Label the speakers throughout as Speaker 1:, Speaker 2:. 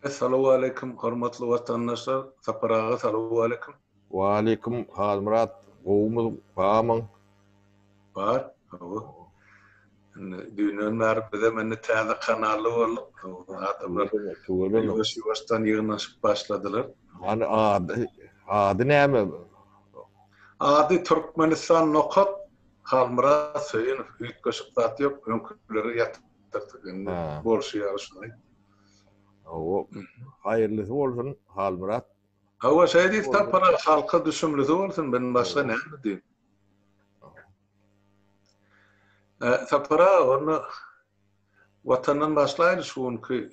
Speaker 1: Assalamu alaikum, hormatly vatandaşlar. Saparağa salamu alaikum.
Speaker 2: Wa alaikum Murat. Oğumuz bağımın.
Speaker 1: Var. Dünyanın var bize menne täze kanaly boldu. Adamlar yavaş-yavaştan yığınlaşıp başladılar.
Speaker 2: Hani adı näme?
Speaker 1: Ady Türkmenistan nokat Halmırat Söyünüv. Üýtgeşik zat ýok, öňküleri ýatyrdyk. Bolşy ýaşyny.
Speaker 2: O hayırlısı olsun Murat.
Speaker 1: Hawa şeýdi tapara halka düşümlüsi bolsun, ben başga näme diýim. Tapara onu vatandan başlaydı şu anki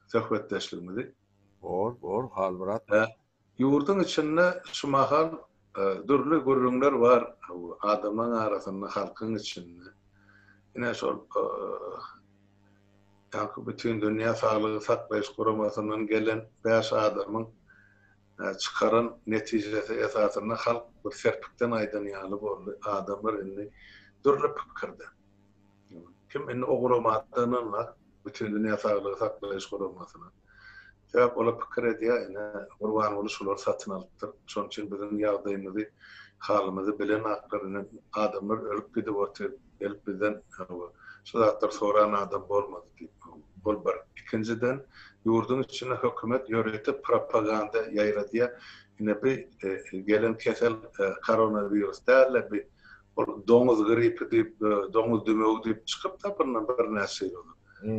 Speaker 1: söhbetleştirmedi.
Speaker 2: Bor Murat.
Speaker 1: Yurdun içinde şu mahal dürlü gurrunlar var adamın arasında halkın içinde. Yine şol yani bütün dünya sağlığı saklayiş kurumasından gelen 5 adamın çıkaran neticesi esasında halk bir serpikten aydınyalı boldy. Adamlar indi dürlü pikirde. Kim indi o kurumatlarınla bütün dünya sağlığı saklayiş kurumasına. Sebep ola pikir edýär, gurban boluş şolar satyn alypdyr. Şoň üçin biziň ýagdaýymyzy, halymyzy bilen aklyny adamlar ölüp gidip otur, gelip bizden şu zatlar soran adam bolmady diýip. Bol bir. İkinciden, ýurdun içine hökümet ýöretip propaganda ýaýradýar. Ine bir gelen kesel koronavirus däl, bir doňuz gripi diýip, doňuz dümegi diýip çykyp da bir näse ýok.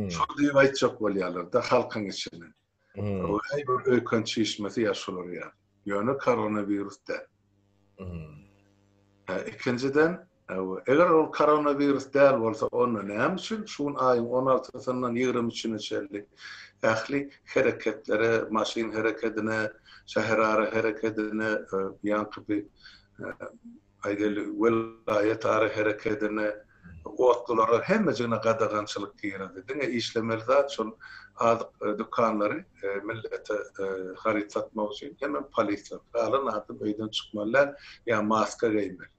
Speaker 1: Şol diýip aýtjak bolýarlar da halkyň içine. O bir öykün çeşmesi yaşılır ya. Yani koronavirüs de. İkinciden, eğer o koronavirüs değil olsa onu ne için? Şun ayın 16'sından 23'üne çeldi. Ahli hareketlere, maşin hareketine, şehirara hareketine, yankı bir velayet hareketine, otlulara hemmecine qadağançılık giyirdi. Dine işlemeli zat şol dükkanları millete harit satmak için hemen polisler alın atıp öyden çıkmalılar ya maska giymeli.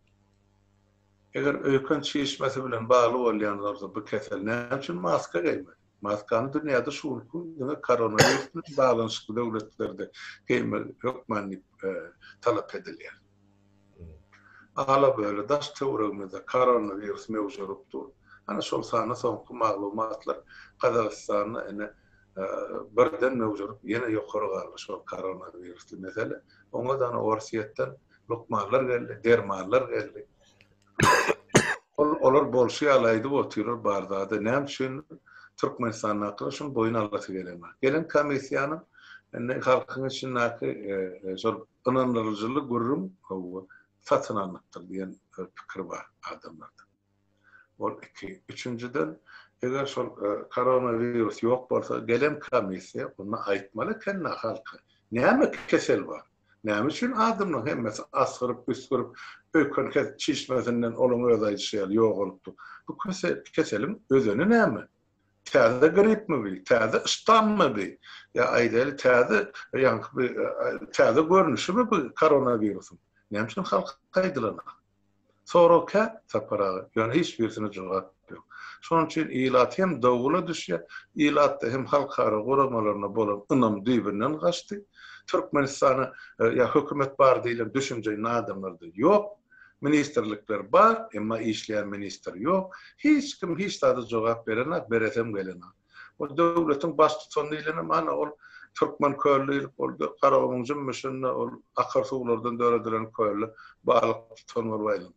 Speaker 1: Eğer öykün çeşmesi bilen bağlı olyanlar bu kesel ne için maska giymeli? Maskanı dünyada şuurku koronavirüsün bağlanışlı devletlerde giymeli yok manip talep ediliyor. Hala böyle daş teoremizde koronavirüs mevcuttur. Ana şol sana soňky maglumatlar Kazakistan'a ene birden mevcut yine ýokary galdy şol koronavirusly mesele. Oňa da orsiýetden lokmalar geldi, dermanlar geldi. Olar bolşy alaýdy oturar bardada. Näme üçin Türkmenistan naklaşyn boyun alası gelenler. Gelen komisýanyň ene halkyň üçin şol ynandyryjylyk gurrum satın anlattır diyen fikir var adamlarda. O iki. Üçüncüden, eğer şol koronavirüs yok bolsa, gelen komisya buna aitmalı kendine halkı. Näme kesel var? Näme üçün adamın hemmesi asgırıp, üskürüp, öykün çişmesinden olum özaýşýar, yok olupdu. Bu keselim özünü näme? Täze grip mi bi? Täze ıştan mı bi? Ya aýdaly täze, täze görnüşi mi bu koronavirüsün? Näme üçin halk gaýdylanar? Soraka saparaga, ýöne hiç birisine jogap ýok. Şoň üçin ilat hem dowla düşýär, ilat hem halkara goramalarına bolan ynam düýbünden gaçdy. Türkmenistana ya hökümet bar diýilen düşünje adamlarda ýok. Ministerlikler bar, emma işleýän minister ýok. Hiç kim hiç taýda jogap berener, beresem gelener. O dowlatyň baş tutan diýilen mana ol Türkmen köylülik oldu. Karabağın cümmüşünde ol akarsuwlardan döredilen köylü balyk tutanlar baylan.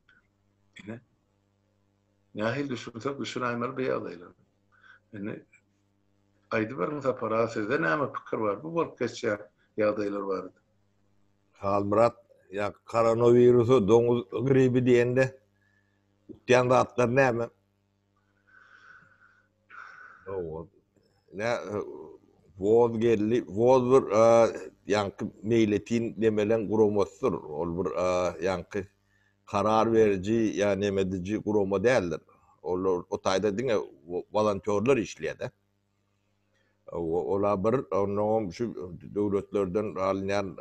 Speaker 1: Yine nähil düşünsek düşünämer bir ýagdaýlar. Yani aýdy bir sapara sizde näme pikir var? Bu bolup geçýär ýagdaýlar bardy.
Speaker 2: Murat, ya koronavirüsü doňuz gribi diýende ýanda atlar näme? Voz geldi, voz bir yankı meyletin demelen kurumasıdır. Ol bir yankı karar verici ya nemedici kuruma değildir. O tayda dine volontörler işleyede. Ola bir onun şu devletlerden alınyan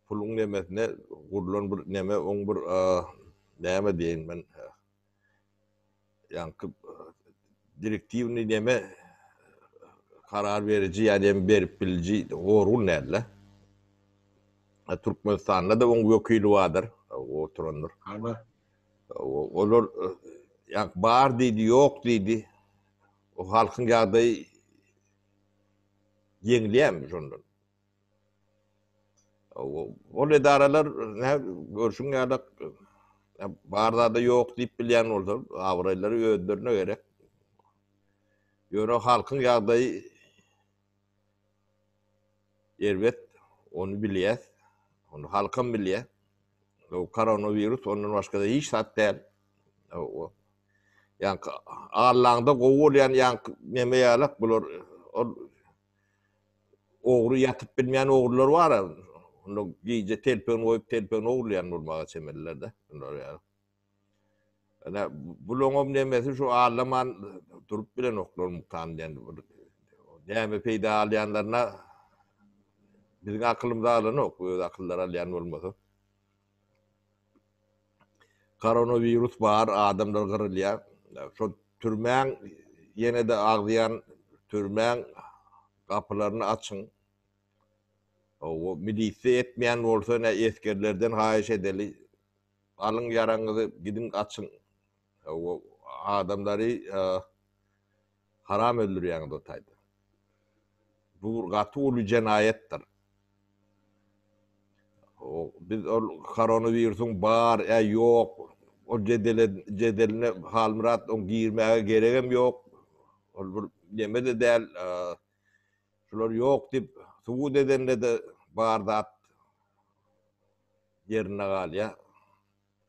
Speaker 2: pulun nemesine kurulan bir neme, on bir neme deyin ben yankı direktivni neme karar verici yani berip bilici orgun nerle. Türkmenistan'da da onun vekili vardır. O oturanlar.
Speaker 1: Ama
Speaker 2: Olur yani var dedi, yok dedi. O halkın yağdayı yenileyemmiş ondan. O idaralar ne görüşün yağda barda da yok deyip bilen oldu. Avrayları ödürüne gerek. Yöre halkın yağdayı elbet onu biliyez. Onu halkın biliyez. O koronavirüs ondan başka da hiç sat değil. O yani Allah'ında kovul yani neme yalak bulur. Oğru yatıp bilmeyen oğrular var ya. Onu giyce telpon koyup telpon oğurlayan olmağa çemelilerde. Yani bulunum nemesi şu ağlaman durup bilen oklar muhtan yani. Neme peyda alayanlarına bizim akılımda alan yok. Bu akıllar alayan olmadı. Koronavirüs var, adamlar kırılıyor. Şu türmen yine de ağlayan türmen kapılarını açın. O milisi etmeyen olsa ne eskerlerden hayiş edeli. Alın yaranızı gidin açın. O adamları haram öldürüyen dotaydı. Bu katı ulu cenayettir. Biz o koronavirüsün var yok. O cedeline halmırat on girmeye gereğim yok. O yeme de değil. Şular yok deyip suud edenle de bardat yerine gal ya.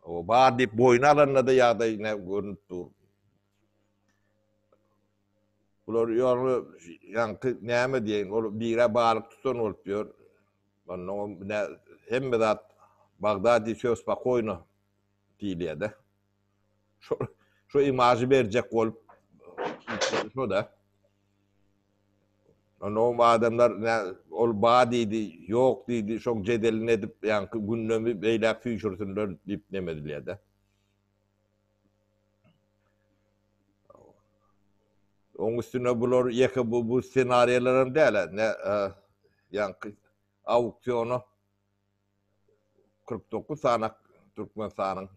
Speaker 2: O bar deyip boyun alanına da yağda yine görünüp dur. Bular yani yankı neyme diyen, o bire bağlık tutan olup diyor. Onun hem de Bagdadi söz bakoyna diliye de. Şu imajı verecek olup şu da. O adamlar ne ol badiydi, yok dedi, çok cedelin edip yani gündemi beylak füyüşürsünler deyip demediler de. Onun üstüne bulur yakı bu senaryoların değil ne yani auksyonu 49 sanak Türkmenistan'ın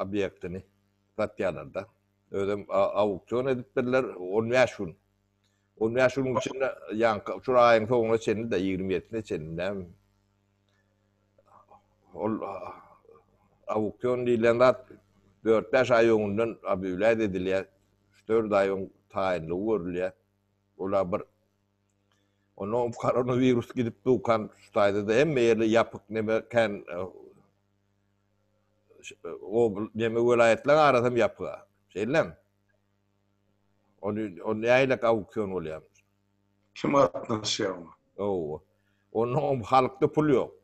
Speaker 2: obyektini satyalarda. Öyle auksion edip birler 10 yaşın. 10 yaşın içinde yani şu ayın sonuna çenli de 27'sine çenli. Auksion değillerinde 4-5 ay önünden abiyüler dediler. 4 ay ön tayinli uğurluyor. Ola bir onu koronavirüs gidip dukan tutaydı da hem yerli yapık nemeken o neme vilayetler arasam yapığı. Şeylem. Onu yaylak auksion oluyor.
Speaker 1: kim atnaşıyor mu?
Speaker 2: Onun halkta pul yok.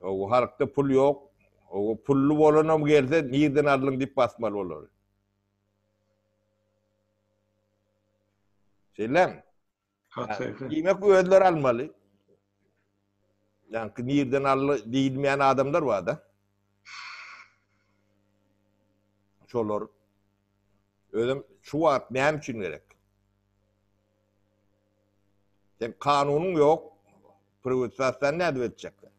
Speaker 2: O halkta pul yok. O pullu olanım gelse niyeden alın deyip basmalı olur. Şeylem. Yemek ödüler almalı. Yani niyeden alın değilmeyen adamlar var da. Çolor. Ödüm şu vaat neyim için gerek? Sen kanunun yok. Privatisasyon ne edecekler?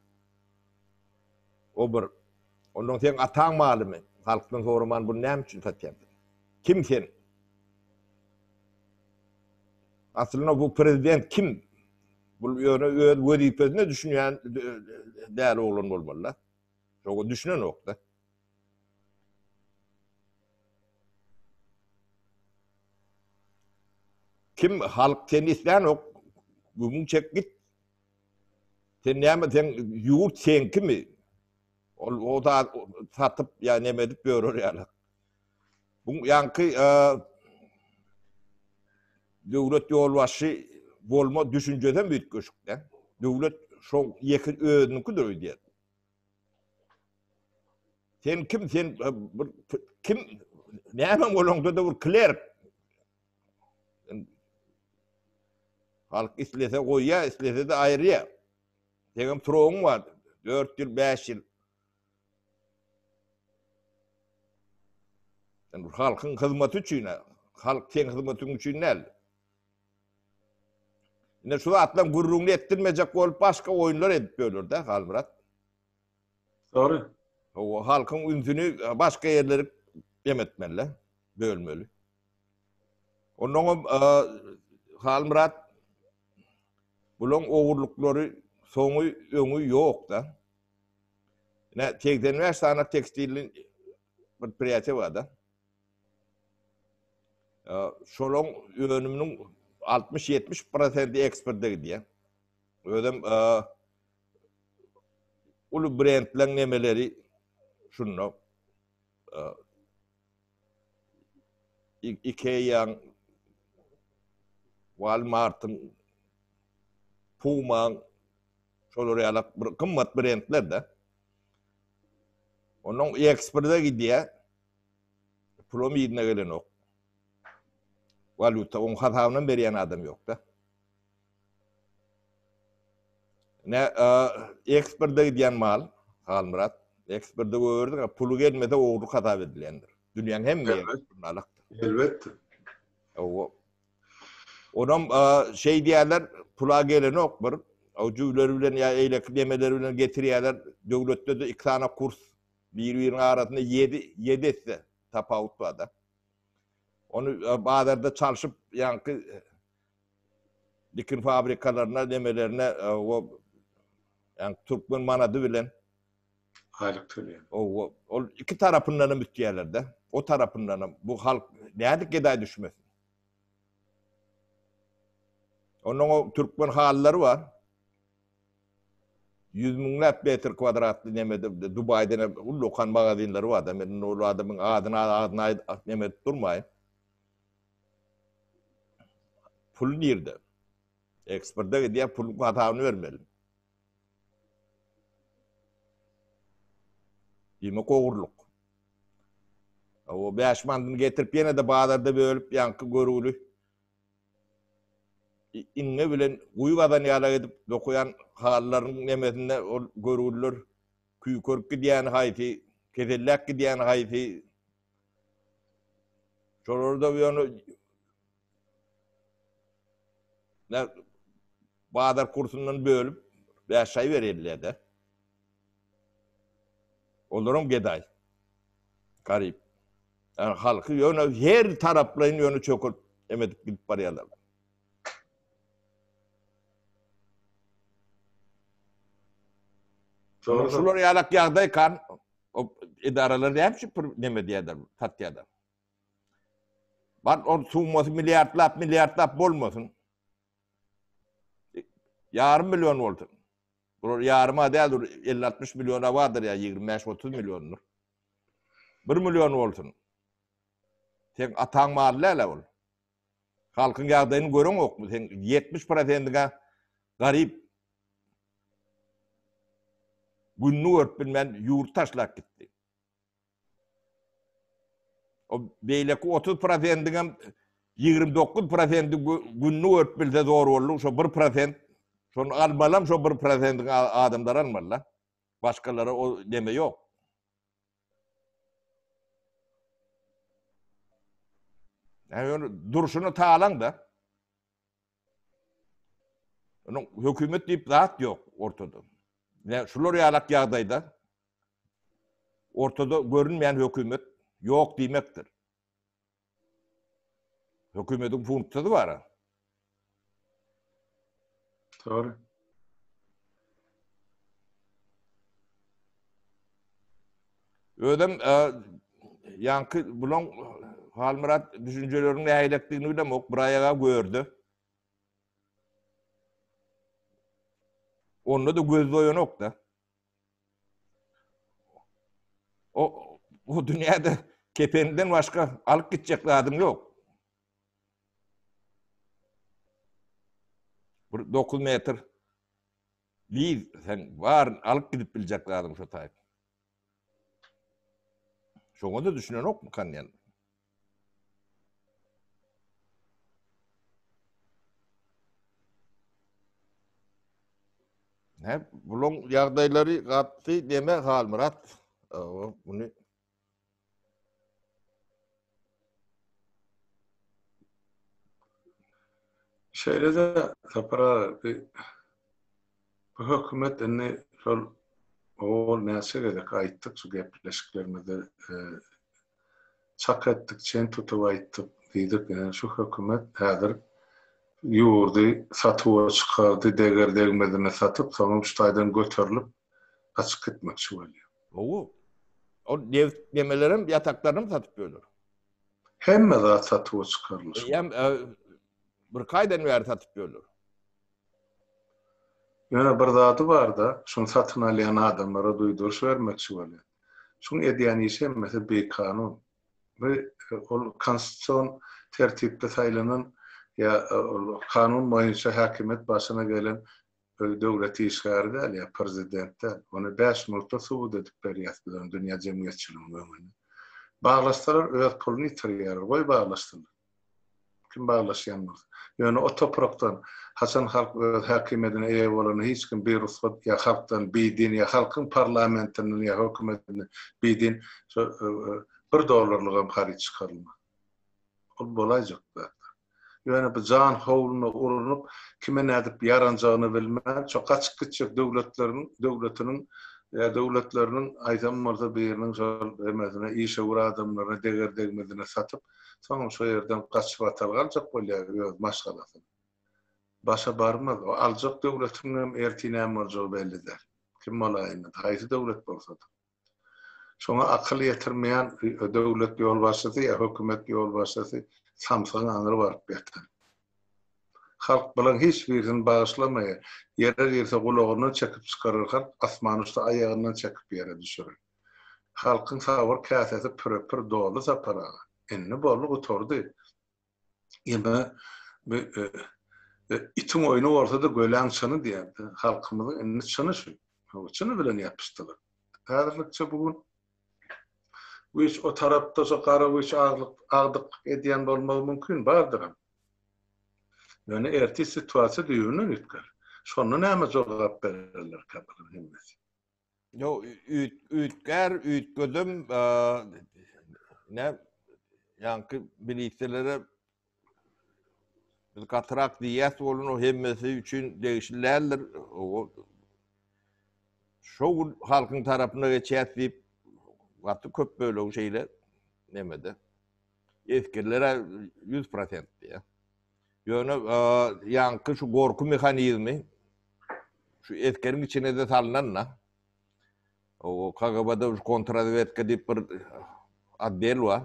Speaker 2: O bir. Ondan sen atan malımı. Halktan soruman bu neyim için satacak? Kim sen? Aslında bu prezident kim? Bu yöne vazifesine düşünen değerli olan olmalı. Çok düşünen yok da. Kim halk seni isteyen yok. Bugün çek git. Sen neyme sen yurt sen kimi? O da satıp ya nemedip görür yani. Bu yankı devlet yolbaşı olma düşünceden büyük köşkten. Devlet şu yakın öğününü diye. Sen kim sen kim ne hemen olongda da bir klerk. Halk istese koyya, istese de ayrıya. Senin troğun var. 4 yıl, 5 yıl. Yani halkın hizmeti için, halk sen hizmetin için ne? Ne şu atlan gurrunu ettirmeyecek olup başka oyunlar edip bölür de Halmurat.
Speaker 1: Doğru.
Speaker 2: O halkın ünsünü başka yerleri yemetmeli, bölmeli. Onun Halmurat bulun oğurlukları sonu öňü yok da. Ne tekden ver sana tekstilin bir priyati var da. Şolong ürünümünün 60-70% eksportda gidiyor. Ödem ulu brandlerin nemeleri şunu Ikea'nın, Walmart'ın, Puma'nın şolary alak bir kımmat brandler de. Onun eksportda gidiyor. Pulom yidine gelen ok. Valuta, onun hatavından beriyen adam yok da. Ne eksportda gidiyen mal, Halmurat, eksportda gördük, pulu gelmede oğurluk hata edilendir. Dünyanın hem mi eksportuna alaktır.
Speaker 1: Elbette.
Speaker 2: Onun şey diyorlar, pula gelen ok bir, o cüvleri bilen ya eylek demeleri bilen getiriyorlar, devlette de 2 tane kurs, bir arasında 7 etse tapavut var da. Onu bazılarda çalışıp yankı dikin fabrikalarına demelerine o yani Türkmen manadı bilen
Speaker 1: Aylık töleyen.
Speaker 2: o iki tarafından müttiyelerde. O tarafından bu halk nedik geday düşmesin. Onun o Türkmen halları var. 100 milyar metre kvadratlı nemede Dubai'de lokan magazinleri var da ben o adamın adına nemet durmayın. Pul nerede? Eksportda gidiyor pulun hatavını vermeli. Yemek oğurluk. O beşmandını getirip yine de bağlarda bölüp yankı görülü. İnne bilen uyugadan yala edip dokuyan halların nemetinde görülür. Küykörk gidiyen hayti, ketellek gidiyen hayti. Şolorda bir onu Bağdar kursundan bölüp beşay verirler de. Olurum geday. Garip. Yani halkı yönü her tarafların yönü çöküp emetip gidip barıyorlar. Şular yalak yağdayken o idareler hepsi neme diyorlar, tat diyorlar. Bak o suması milyarlap bolmasın. Yarım milyon oldu. Bu yarıma değildir, 50-60 milyona vardır ya, 25-30 milyondur. 1 milyon olsun. Sen atan mahalleyle ol. Halkın yağdayını görün yok mu? Sen 70%'ine garip günlük örtbilmen yurt taşlak gitti. O beyleki 30%'ine 29% günlük örtbilse doğru olur. Şu 1%, şunu almalam, şu 1%'ine adamlar almalar. Başkaları o deme yok. Yani duruşunu tağalan da onun hükümet deyip rahat yok ortada. Ne şular yalak yağdayda ortada görünmeyen hükümet yok demektir. Hükümetin funksiyonu var ha.
Speaker 1: Doğru.
Speaker 2: Ödem yankı bulun Halmurat düşüncelerinin eylektiğini de mok buraya gördü. Onunla da göz doyan ok da. O dünyada kepeninden başka alıp gidecek adım yok. 9 metre değil, sen var alıp gidip bilecek adım şu tayip. Şunu da düşünen ok mu kan yani? Hep bulun yağdayları kattı deme Halmurat. Bunu
Speaker 1: Şeýle de tapara bu hökümet enne şol o näse gerek aýtdyk şu gepleşiklerimizde çak etdik, çen tutup aýtdyk diýdik. Yani şu hökümet häzir ýurdy satyp çykardy, deger degmedine satyp, soňra şu taýdan göterilip gaçyp gitmekçi bolýar.
Speaker 2: O demelerim yataklarını satıp görür.
Speaker 1: Hemme zat satyp çykarylýar.
Speaker 2: Hem bir kaydan wer satyp görür.
Speaker 1: Ýöne bir zady bar da, şunu satyn alýan adamlara duýduruş bermekçi bolýar. Şunu edýän işe mesela bekanun ve ol konstitusiyon tertipde saýlanan ya kanun boýunça häkimet başyna gelen döwlet işgärde ýa prezidentde onu 5 minutda subut edip berýär bilen dünýä jemgyýetçiligiň öňünde. Baglaşdyrar öz pulunu ýitirýär, goý baglaşdylar. Kim baglaşýanlar? Ýöne o toprakdan haçan halk öz häkimetine eýe bolan hiç kim bir ruhsat ýa halkdan biýdin ýa halkyň parlamentinden ýa hökümetinden biýdin $1 haryç çykarylma. Ol bolajak da. Ýöne bu jan howluny urunup kime nädip yaranjagyny bilmän, çok gaçyp gitjek döwletiniň ýa döwletleriniň aýdam marda biriniň şol emesine işe uğra adamlara deger degmedine satyp, soňra şu ýerden gaçyp atalgaljak bolýar öz maşgalasyny. Başa barmaz. O aljak döwletiniň ertinäm boljagy bellidir. Kim bolaýyny, haýsy döwlet bolsa da. Şoňa akyl ýetirmeýän döwlet ýol başlasy ýa hökümet ýol başlasy samsyň aňyry baryp betdi. Halk bilen hiç birini bağışlamaýar. Ýere girse gulagyny çekip çykarýar, asman üstü aýagyndan çekip ýere düşürür. Halkyň sawar käsesi pür dolu sapara. Enne bolly oturdy. Ýa itin oýunu ortada gölen çany diýerdi. Halkymyzyň enne çany şu. O çany bilen ýapyşdylar. Häzirlikçe bugun bu iş o tarapda so garawy iş agdyk edýän bolmagy mümkin bardyr. Yani erti situasiýa düýünden ötker. Şonu näme jogap bererler kabul hemmesi.
Speaker 2: Yo ütgödüm ne yankı bilikçilere katrak diyet bolun o hemmesi üçün değişillerler. Şu halkın tarapına geçýär diýip wagty köp böyle o şeyler nemede. Eskirlere 100% diye. Ýöne yankı şu gorku mehanizmi şu etkerin içine de salynan o KGB'de kontradvetke diýip bir addel var.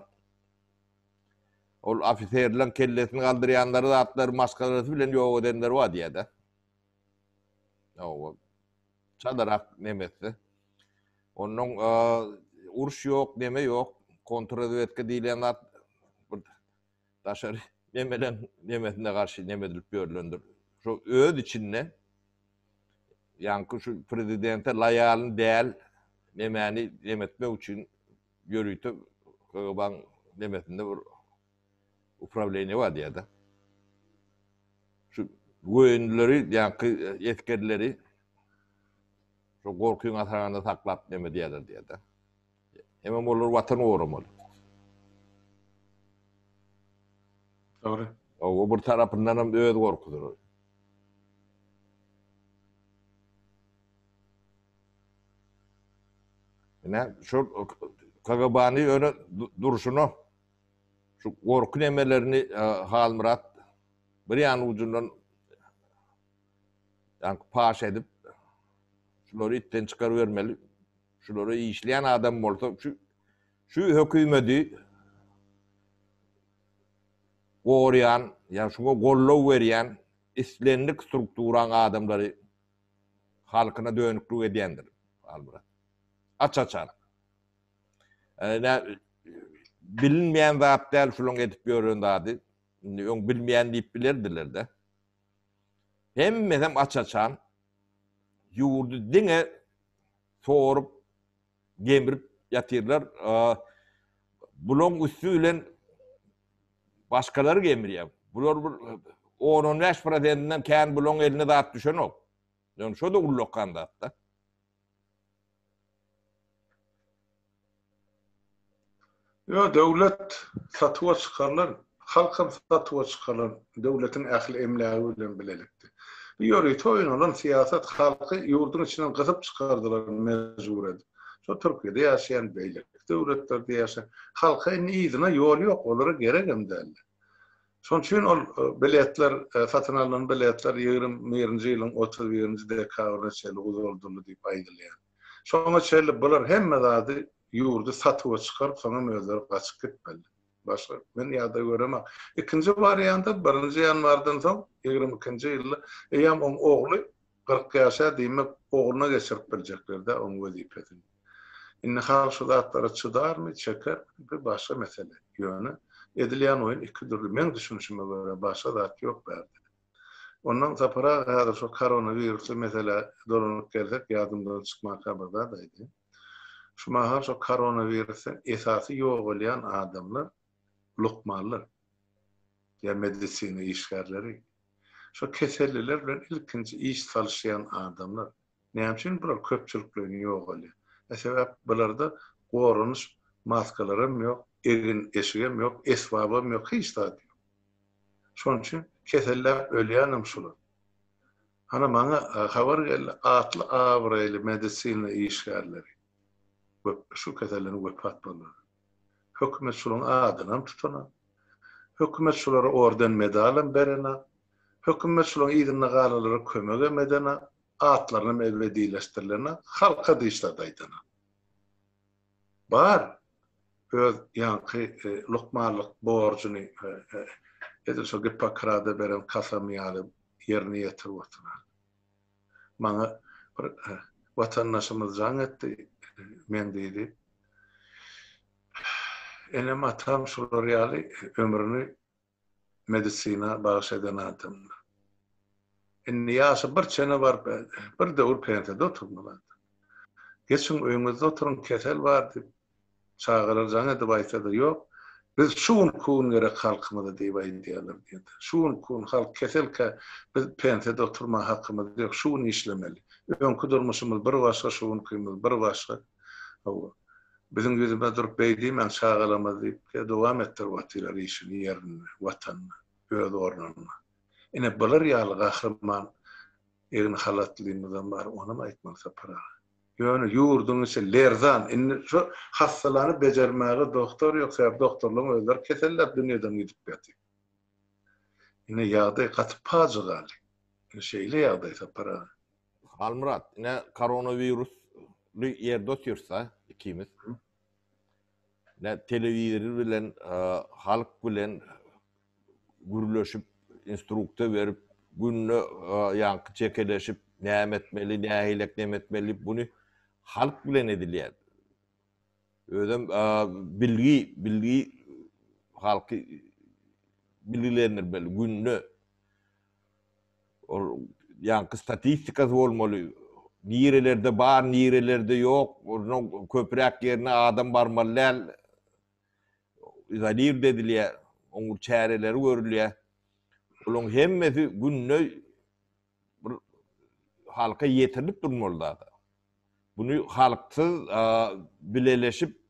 Speaker 2: Ol afiserler kellesini galdyrýanlary da atlar maskarasy bilen ýok edenler var diýdi. O çadarak nemesi. Onun uruş ýok, neme ýok. Kontradvetke diýilen at taşary nemesine karşı nemedilip görülendir. Şu öz içinde yankı şu prezidente layalın değer nemeni nemetme için yürüytü KGB'nin nemesinde bir upravleniyor var diye de. Şu güvenlileri yankı yetkilileri şu korkuyun atarağında saklap neme diyeler diye de. Hemen olur vatan uğramalı.
Speaker 1: Doğru.
Speaker 2: O bir tarafından hem öz korkudur. Ne şu KGB'ni öne duruşunu şu korku nemelerini Halmurat bir yan ucundan yani paş edip şuları itten çıkarıvermeli. Şuları işleyen adam olsa şu hükümeti goruyan, yani şuna gollaw berýän islenlik strukturan adamları halkyna dönüklük edýändir. Alburat. Açaçan. Bilinmeyen zatlar şulun edip göründädi. Öň bilmeyen diýip bilerdiler de. Hemmesem açaçan ýurdu diňe sorup gemirip ýatyrlar. Bulun üstülen başkaları gemirýär. Bular 10-15%-den kän bulun eline zat düşen ok. Yani şo da ullokkan da.
Speaker 1: Yo döwlet satyp çykarlar. halkym satywa çıkaran döwletin ähli emlägi bilen bilelikdi. Ýöri toýun olan siyasat halky ýurdun içinden gyzyp çykardylar mejbur edip. Şo Türkiýede ýaşaýan beýlik, döwletlerde ýaşaýan halka ýyzyna ýol ýok, olara gerek hem däl. Şoň üçin ol biletler, satyn alynan biletler 20-nji ýylyň 31-nji dekabrynda çeli uzaldyly diýip aýdylýar. Şoňa çeli bular hemme zady ýurdu satyp çykaryp soňra özleri gaçyp gitmeli. Başka men ýa-da göremem. Ikinji variantda 1-nji ýanwardan soň 22-nji ýylda eýam oň ogly 40 ýaşa diýmek ogluna geçirip biljekler de oň wezipetini. Inne hal şu zatlara çydarmy, çeker, bir başga mesele. Ýöne edilýän oýun iki türlü. Men düşünüşime göre başga zat ýok berdi. Ondan sapara häzir şu koronavirusy mesele dolanyp gelsek ýadymdan çykmak haberda daýdy. Şu mahar şu koronavirusyň esasy ýok bolýan adamlar lukmanlar, ya medisini işgärleri. Şu keselliler bilen ilkinci iş salşayan adamlar. Näme üçin bular köpçüliklerini ýok bolýar? Sebäp bularda gorunuş maskalarym ýok, egin eşigem ýok, esbabym ýok, hiç zat ýok. Şoň üçin keseller ölýänem şular. Hana maňa habar geldi, atly awraýly medisini işgärleri. Şu kesellerini wepat bolýar. Hökümet şulun adynam tutana. Hökümet şulara orden medalym berene. Hökümet şulun ýygyna galary kömek emedene, atlaryny ebedileşdirilene, halka diýişler daýdana. Bar öz ýanky lukmanlyk borjuny edil şo Hippokrada beren kasamy alyp ýerine ýetirip oturar. Maňa bir watandaşymyz jaň etdi, men diýdi. Enem atam şular ýaly ömrüni medisina bagş eden adamlar. Inni ýaşy bir çene bar, bir döwür pensiýada oturmalar. Geçin öýüňizde oturun kesel bar diýip çağırar jaň edip aýtsa da ýok. Biz şuun kuun gerek halkymyza diýip aýdýarlar diýdi. Şuun kuun halk keselke biz pensiýada oturma hakkymyz ýok, şuun işlemeli. Öňkü durmuşymyz bir başga, şuun kuýmyz bir başga. Bizim gözümde durup beýdi, men çağılamaz diýip dowam etdirip otyrar işini, ýerini, watanyny, öz ornuny. Ine bular ýaly gahrman egin halatlygyňdan bar, onam aýtmak sapara. Ýöne ýurdun içi lerzan, inne şu hassalany bejermäge doktor ýok, sebäp doktorlaryň özleri keseller dünýeden gidip ýatyr. Ine ýagdaý gatyp pajaly. Şeýle ýagdaý sapara.
Speaker 2: Halmurat, ine koronavirus ýerde otursa ikimiz. Ne televizor bilen halk bilen gürleşip instrukta verip günne yankı çekeleşip näme etmeli, nähilek näme etmeli bunu halk bilen edilýär. Özüm bilgi halky bilgilenir bel günne yankı statistikası bolmaly. Nirelerde bar, nirelerde yok. Onun köprek yerine adam barmalyal. Zalir dedilýär. Oňur çäreleri görülýär. Olon hemmesi günne halka ýetirilip durmaly. Bunu halksyz bileleşip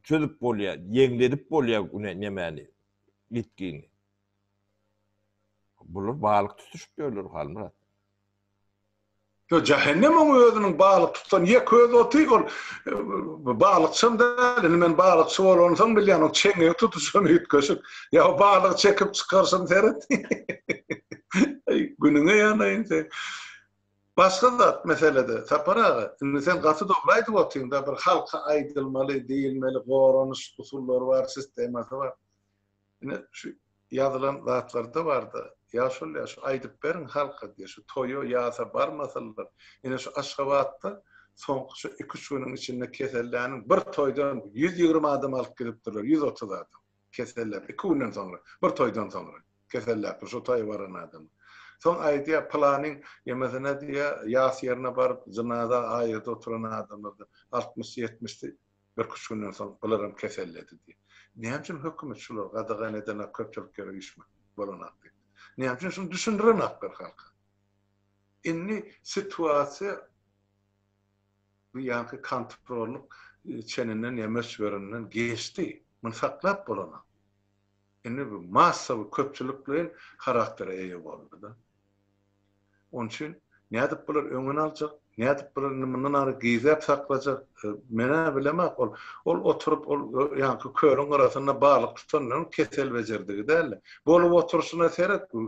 Speaker 2: çözüp bolýar, ýeňledip bolýar nämäni ýetkini. Bular balyk tutuşup görülür halmyrat.
Speaker 1: Yo cehennem onu özünün balık tutan ye köz otyr balıkçım da men balıkçı bolonsam bilýän o çeňe tutuşan ýetkeşik ya balyk çekip çykarsam seret günüňe ýanaýyn başga zat meselede tapara sen gaty dobra aýdyp otyrda bir halka aýdylmaly diýilmeli gorunuş usullary var sistemasy var şu ýazylan zatlarda barda ya şu aýdyp berin halka diýe şu toýu ýasa barmasalar ine şu Aşgabatda soňky şu 2-3 güniň içinde keselläniň bir toýdan 120 adam alyp gelipdirler 130 adam keseller 2 günden soňra bir toýdan soňra keseller şu toýa baran adam soň aýdýa planyň ýemesine diýe ýas ýerine baryp jynaza aýyrda oturan adamlar 60-70 bir günden soň bularam keselledi diýe näme üçin hökümet şular gadagan edene köpçülik görüşmek bolanak diýip näme üçin şunu düşündiren akbar halka inni situasiýa bu ýanky kontrollyk çenenden ýemes berenden geçdi. Bunu saklap bolanak. indi bu massawy köpçüliklerin karakteri eýe boldy da. Onun için nädip bular öňüne aljak, nädip bular nimenden ary gyzap saklajak, mene bilemek ol oturup ýa-ni körüň garasyna balyk tutanlaryň kesel bejerdigi däl. Bolup oturuşuna seret bir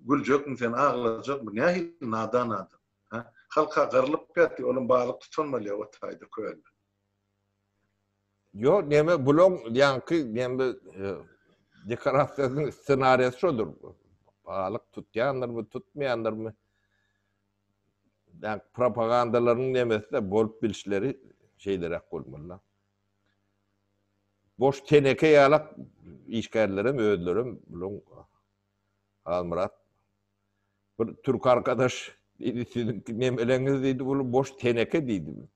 Speaker 1: güljek insan aglajak, nähil nadan adam. Ha? Halka garlyp ýatdy, olum balyk tutanmaly o taýda köýle.
Speaker 2: Yo, neme bulon ýa-ni neme dekorasiýanyň ssenariýasy şodur. Balyk tutýanlarmy, tutmaýanlarmy? Yani propagandalarının nemesi de bolup bilişleri şeylere bolmaly. Boş teneke ýalak işgärlerim, öýdlerim bulun Almurat. Bir Türk arkadaş dedi, sizin nemeleňiz dedi, bu boş teneke diýdi.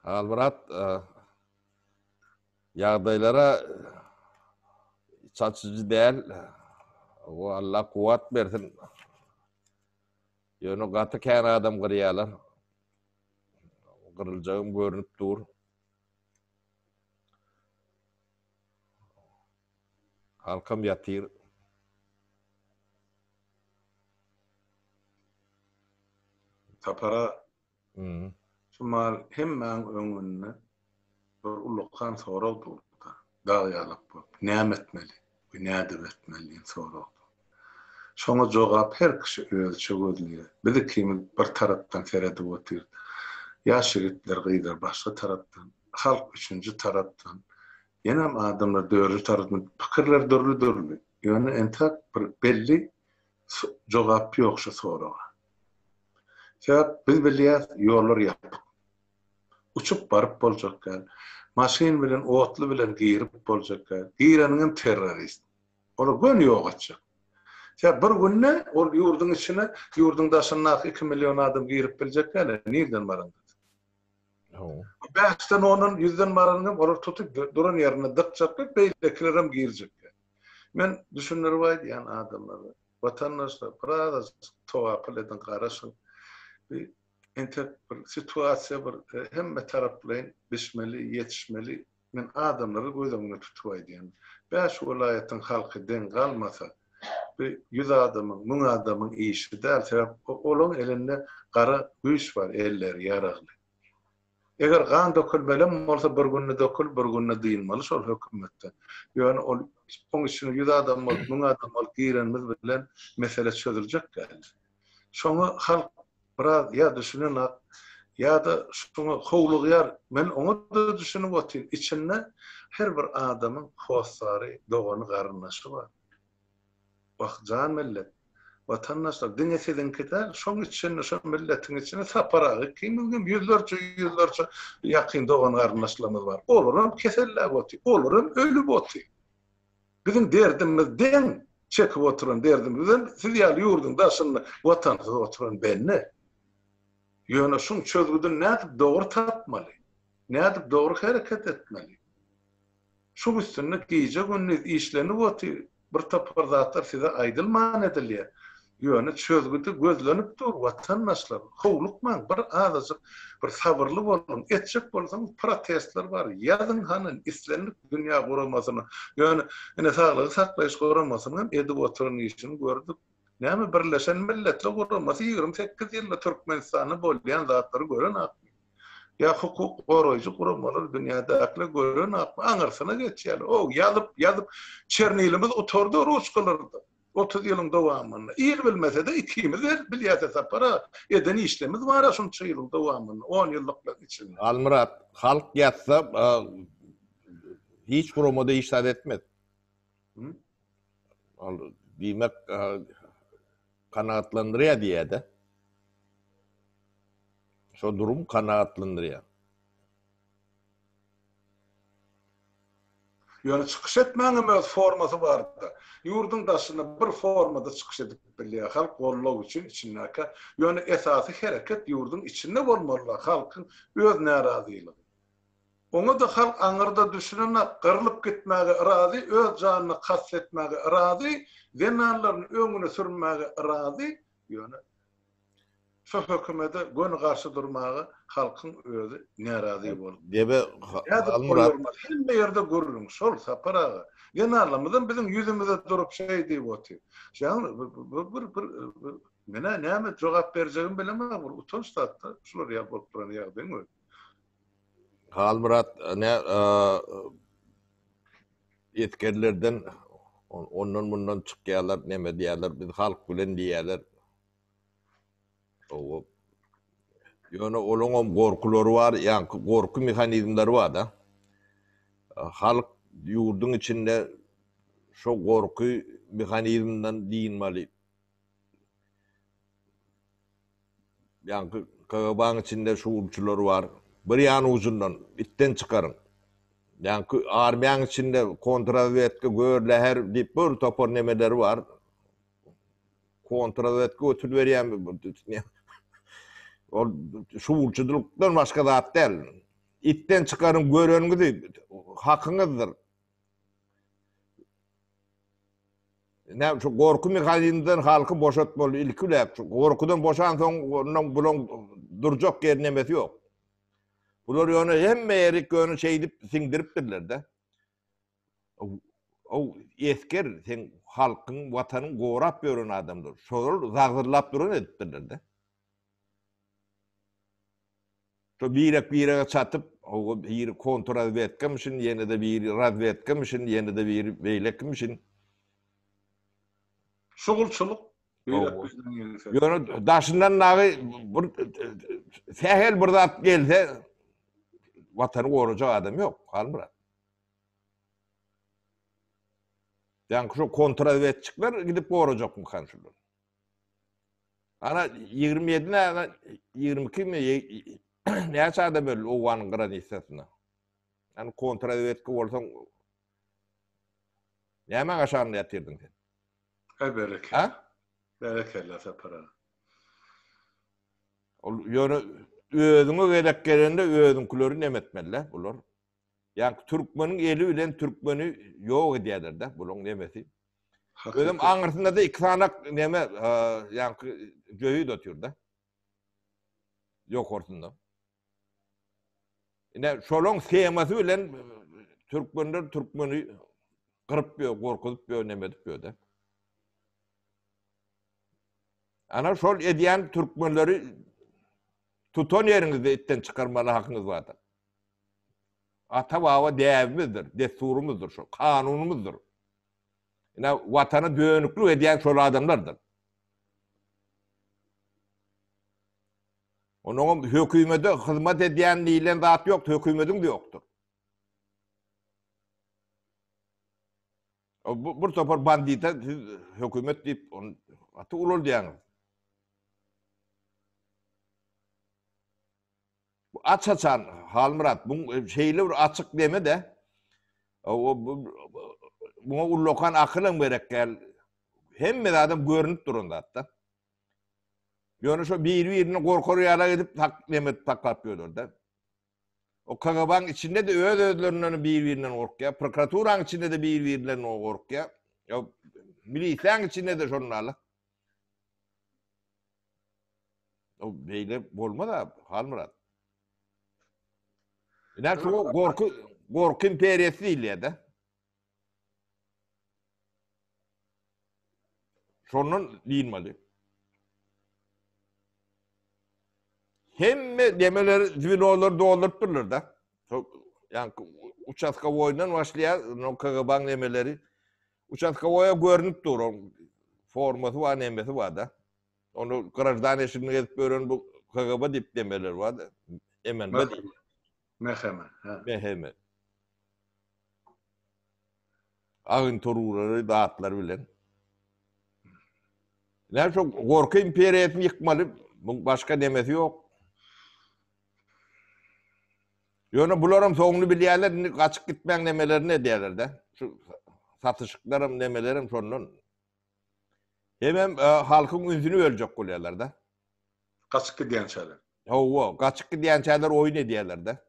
Speaker 2: Almurat ýagdaýlara çaçyjy däl. O Allah kuwat bersin. Ýöne gaty kän adam gyrýarlar. Gyryljagym görünüp dur. Halkam ýatyr.
Speaker 1: Tapara şumal hemmäň öňünde bir ulukhan sorag durdy. Dağyalyp bu. Näme etmeli? Bu näde etmeli sorag. Şoňa jogap her kişi öz çögüdli. Bizi kim bir tarapdan seredip otyr. Ýaşyrytlar gyýdar başga tarapdan, halk üçünji tarapdan. Ýene adamlar döwri tarapdan pikirler dörli. Ýöne entak bir belli jogap ýok şu soraga. Sebäp biz bilýär ýollar ýapyk. Uçup barıp boljaklar. Maşin bilen, otlu bilen girip boljaklar. Girenin terrorist. Ola gün ýokatjak. Sebäp bir günne ol ýurduň içine, ýurduň daşyna 2 milyon adam girip biljekler. Nerden baranda? Beşten onun 100'den baranyň olar tutup duran ýerine dıkjak beýlekilerim girjekler. Men düşünür baýdy ýa adamlar. Vatandaşlar biraz towapyl eden garaşyň. Entek bir situasiýa bir hemme taraplaryň biçmeli, ýetişmeli. Men adamlary gözüňde tutýardy. Beş welaýatyň halky den galmasa, bir 100 adamyň, 1000 adamyň işi däl, sebäp olaň elinde gara güýç bar, eller ýaragly. Eger gan dökülmeli bolsa bir günde dökül, bir günde diýilmeli şol hökümetde. Ýöne ol oň içine 100 adam bolup, 1000 adam bolup girenimiz bilen mesele çözüljek geldi. Şoňa halk biraz ya düşünen ya da şunu howlugyar, men onu da düşünüp otyryn. İçinde her bir adamyň howsary, dogany garyndaşy bar. Bakjan millet, vatandaşlar diňeseden keter, şoň içinde şu milletiň içine saparagy, kimim yüzlerce ýakyn dogan garyndaşlarymyz bar. Olaram kesellep otyryn, olaram ölüp otyryn. Bizim derdimiz deň çekip oturan derdimizden siz ýaly ýurduň daşyny watanyňyza oturan benne. Ýöne şuň çözgüden nädip dogry tapmaly, nädip dogry hereket etmeli. Şu üstünde giýjek önüne işlenip otyr. Bir tapar zatlar size aýdylman edilýär. Ýöne çözgüde gözlenip dur watandaşlar. Howlukman bir azasyk bir sabırly bolun. Etjek bolsaň protestler bar. Ýazyň hanyn islenip dünýä guramasyny. Ýöne ene saglygy saklaýyş guramasyny hem edip oturan işini gördük. Näme Birleşen Milletler Guramasy 28 ýylda Türkmenistany bolýan zatlary gören akmy. Ya hukuk goraýjy guramalar dünýädäkle gören akmy aňyrsyna geçýär. O ýazyp Çernilimiz oturdy Ruçkalarda. 30 ýylyň dowamyny. İl bilmese de ikimiz bilýärse sapara eden işlemiz bar şunça ýylyň dowamyny 10 ýyllyklar içinde.
Speaker 2: Almurat, halk ýatsa hiç guromada işler etmez. Diýmek kanaatlandırýar diýär-de. Şo durum kanaatlandırýar.
Speaker 1: Ýöne çykyş etmäňem öz formasy bardy. Ýurduň daşyna bir formada çykyş edip bilýär. Halk gollaw üçin içindäki ýöne esasy hereket ýurduň içinde bolmaly. Halkyň öz narazylygy. Onu da halk aňyrda düşünen gyrlyp gitmäge razy, öz janyny kastetmäge razy, denarlaryň öňüne sürmäge razy ýöne şu hökümete gönü garşy durmagy halkyň özü närazy boldy.
Speaker 2: Debe
Speaker 1: Ýadyp
Speaker 2: Almurat
Speaker 1: goýurlar. Hemme ýerde görürüň şol saparaga. Genarlymyzdan bizim ýüzümizde durup şey diýip oty. Şaň bir mene näme jogap berjegim bilemem. Utanç tatda şular ýa bolup duran ýagdaýmy.
Speaker 2: Almurat ne yetkerlerden ondan bundan çıkýarlar, neme diýerler, biz halk bilen diýerler. O ýöne olaňam gorkulary bar, ýa-ni gorku mehanizmlary bar da. Halk ýurdun içinde şo gorku mehanizminden diýilmeli. Ýa-ni KGB'ň içinde şuwçular bar. Bir ýany uzundan itten çıkarın. Yani armiýaň içinde kontrrazvedka görläher diýip bir topor nemeleri var. Kontrrazvedka ötüp berýän ol şuwçulukdan başga zat däl. İtten çıkarın göreniňiz hakyňyzdyr. Ne şu gorku mehanizminden halky boşatmaly ilki ulap. Gorkudan boşan soň ondan bulan durjak ýer nemesi ýok. Bular ýöne hemme ýeri göni şeýdip siňdiripdirler de. O esker sen halkyň, watanyň gorap ýören adamdyr. Şol zagyrlap duran edipdirler de. Şo birek çatyp, o bir kontrrazvedkamışyn, ýene-de bir razvedkamışyn, ýene-de bir beýlekmişyn.
Speaker 1: Şugulçuluk.
Speaker 2: Ýöne daşyndan nagy bir sähel bir zat gelse watany gorajak adam ýok, Almurat. Ýani şu kontrrazvedçikler gidip gorajak mıkan şular. Ana 27 näme 22 mi näçe adam öldü o wanyň granisasyna. Ýani kontrrazvedka bolsaň näme gaşarny ýatyrdyň sen?
Speaker 1: Bereke.
Speaker 2: Ha?
Speaker 1: Berekella sapara.
Speaker 2: Ol ýöne özüňe gerek gelende özüňkileri nemetmeli bular. Ýani türkmeniň eli bilen türkmeni ýok edýärler de bular nemesi. Özüm aňyrsynda da iki sanak neme ýani göýü dötýür da. Ýok ortunda. Ine şolaň semasy bilen türkmenler türkmeni gyryp ýok, gorkudyp ýok, nemetip ýok da. Ana şol edýän türkmenleri tutan ýeriňizde itten çıkarmaly hakyňyz bardyr. Ata baba däwimizdir, desturumuzdur şo, kanunumuzdur. Ina watany dönükli edýän şol adamlardyr. Onuň hökümete hyzmat edýän diýilen zat ýok, hökümetiň de ýokdur. Bu topar bandita hökümet diýip aty ulul diýäňiz. Açaçan Almurat bu şeyler açık deme de buna ullokan akylyň berek gel hemme adam görünüp duranda hatta ýöne şo bir-birini gorkary ýala edip tak nemet taklap ýörler de o KGB'ň içinde de öz-özlerinden bir-birinden gorkýar, prokuraturaň içinde de bir-birilerinden gorkýar, milisiýaň içinde de şonlarla o beýle bolmada Almurat. Ina şu gorku imperiýasy diýilýär-de. Şonun diýilmeli. Hemme demeleri zivinolar doldurup da. Yani Uçaskovoy'dan başlayan KGB'nin demeleri Uçaskovoy'a görünüp durur. Forması var, nemesi var da. Onu garajdan eşini edip öğren bu KGB dip demeleri var da. Hemen de değil.
Speaker 1: Meheme.
Speaker 2: Meheme. Ağın torurları, dağıtlar bilen. Ne çok korku imperiyetini yıkmalı. Başka demesi yok. Yöne bularım soğunu bilýärler, kaçık gitmeyen nemelerini ne diýerler de. Şu satışıklarım nemelerim sonundan. Hemen halkın üzünü ölecek bolýarlar da.
Speaker 1: Kaçık gidiyen şeyler.
Speaker 2: Kaçık gidiyen şeyler oyun ediyorlar da.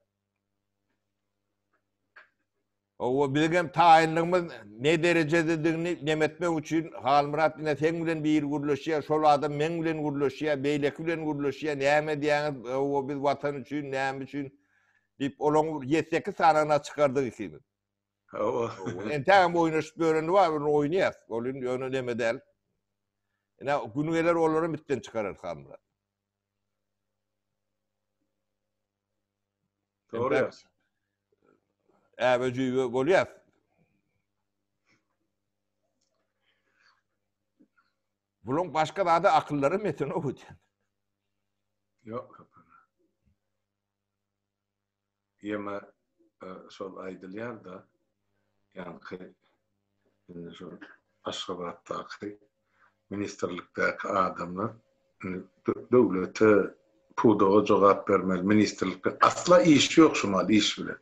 Speaker 2: O bilgem tayinligimiz ne derejedediğini nemetmek üçin Halmurat bilen sen bilen bir guruluşya, şol adam men bilen guruluşya, beylek bilen guruluşya, näme diýäňiz, o biz watan üçin, näme üçin dip olong 7-8 sanana çıkardyk ikimiz. Entägem oynaşyp börendi var, onu oýnaýas. Olun ýöne neme del. Ene günügeler olary bitten çıkarar Halmurat.
Speaker 1: Doğru ya.
Speaker 2: Äbejüýbe bolýar. Bulun başka da akılları metin o bu.
Speaker 1: Yok. Yeme şol aýdylýar da ýani şol Aşgabatdaky ministerlikdäki adamlar döwlete pudaga jogap bermeli, ministerlikde asla iş yok şumal iş bilen.